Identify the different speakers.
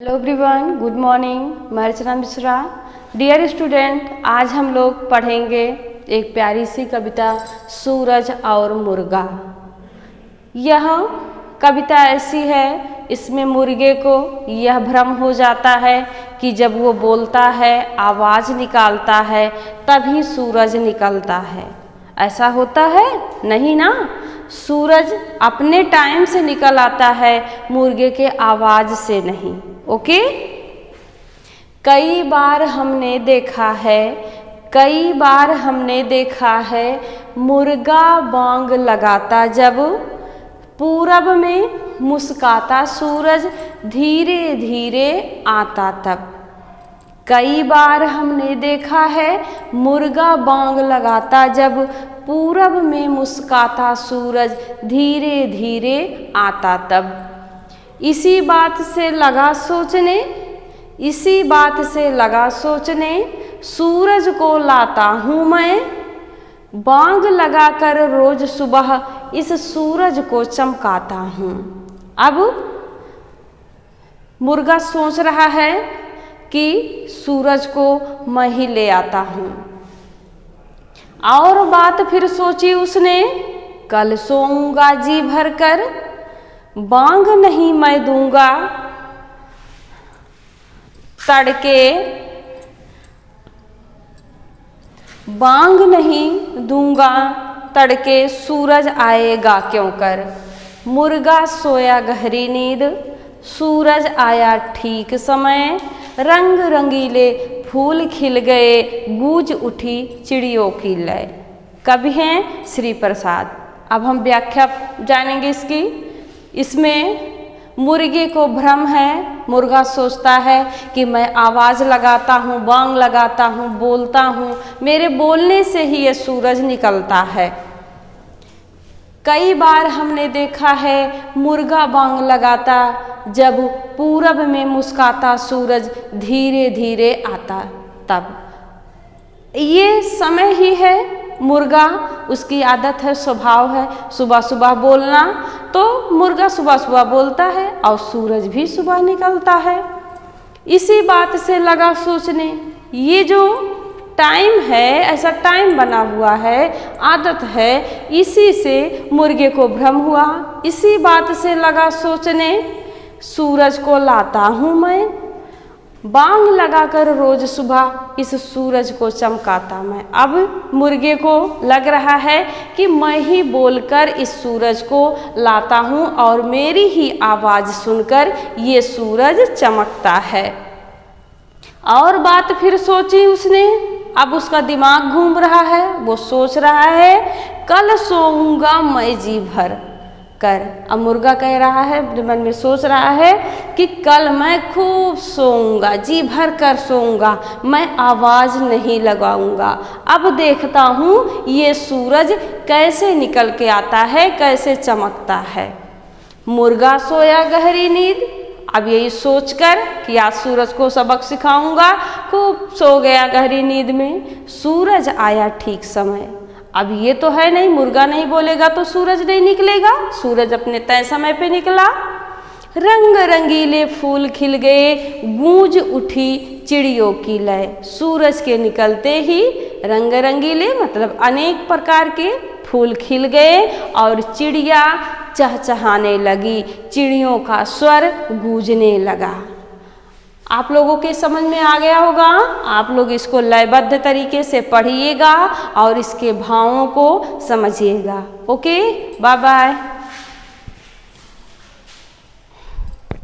Speaker 1: Hello everyone, good morning. मैं Archana Mishra. Dear student, आज हम लोग पढ़ेंगे एक प्यारी सी कविता सूरज और मुर्गा। यह कविता ऐसी है, इसमें मुर्गे को यह भ्रम हो जाता है कि जब वो बोलता है, आवाज़ निकालता है, तभी सूरज निकलता है। ऐसा होता है? नहीं ना। सूरज अपने टाइम से निकल आता है, मुर्गे के आवाज़ से नहीं। ओके। कई बार हमने देखा है मुर्गा बांग लगाता जब पूरब में मुस्काता सूरज धीरे धीरे आता तब। कई बार हमने देखा है मुर्गा बांग लगाता जब पूरब में मुस्काता सूरज धीरे धीरे आता तब। इसी बात से लगा सोचने सूरज को लाता हूँ मैं, बांग लगाकर रोज सुबह इस सूरज को चमकाता हूँ। अब मुर्गा सोच रहा है कि सूरज को मैं ही ले आता हूँ। और बात फिर सोची उसने, कल सोऊंगा जी भर कर, बांग तड़के बांग नहीं दूंगा, तड़के सूरज आएगा क्यों कर। मुर्गा सोया गहरी नींद, सूरज आया ठीक समय, रंग रंगीले फूल खिल गए, गूंज उठी चिड़ियों की लय। कवि हैं श्री प्रसाद। अब हम व्याख्या जानेंगे इसकी। इसमें मुर्गे को भ्रम है, मुर्गा सोचता है कि मैं आवाज़ लगाता हूँ, बांग लगाता हूँ, बोलता हूँ, मेरे बोलने से ही ये सूरज निकलता है। कई बार हमने देखा है मुर्गा बांग लगाता जब पूरब में मुस्काता सूरज धीरे धीरे आता तब। ये समय ही है, मुर्गा उसकी आदत है, स्वभाव है सुबह सुबह बोलना, तो मुर्गा सुबह सुबह बोलता है और सूरज भी सुबह निकलता है। इसी बात से लगा सोचने, ये जो टाइम है, ऐसा टाइम बना हुआ है, आदत है, इसी से मुर्गे को भ्रम हुआ। इसी बात से लगा सोचने, सूरज को लाता हूँ मैं, बांग लगाकर रोज सुबह इस सूरज को चमकाता मैं। अब मुर्गे को लग रहा है कि मैं ही बोलकर इस सूरज को लाता हूँ और मेरी ही आवाज़ सुनकर ये सूरज चमकता है। और बात फिर सोची उसने, अब उसका दिमाग घूम रहा है, वो सोच रहा है कल सोऊंगा मैं जी भर कर। अब मुर्गा कह रहा है, मन में सोच रहा है कि कल मैं खूब सोऊंगा, जी भर कर सोऊंगा, मैं आवाज़ नहीं लगाऊंगा। अब देखता हूँ ये सूरज कैसे निकल के आता है, कैसे चमकता है। मुर्गा सोया गहरी नींद, अब यही सोचकर कि आज सूरज को सबक सिखाऊंगा, खूब सो गया गहरी नींद में। सूरज आया ठीक समय। अब ये तो है नहीं, मुर्गा नहीं बोलेगा तो सूरज नहीं निकलेगा, सूरज अपने तय समय पे निकला। रंग रंगीले फूल खिल गए, गूंज उठी चिड़ियों की लय। सूरज के निकलते ही रंग रंगीले मतलब अनेक प्रकार के फूल खिल गए और चिड़िया चहचहाने लगी, चिड़ियों का स्वर गूंजने लगा। आप लोगों के समझ में आ गया होगा। आप लोग इसको लयबद्ध तरीके से पढ़िएगा और इसके भावों को समझिएगा। Okay, bye bye.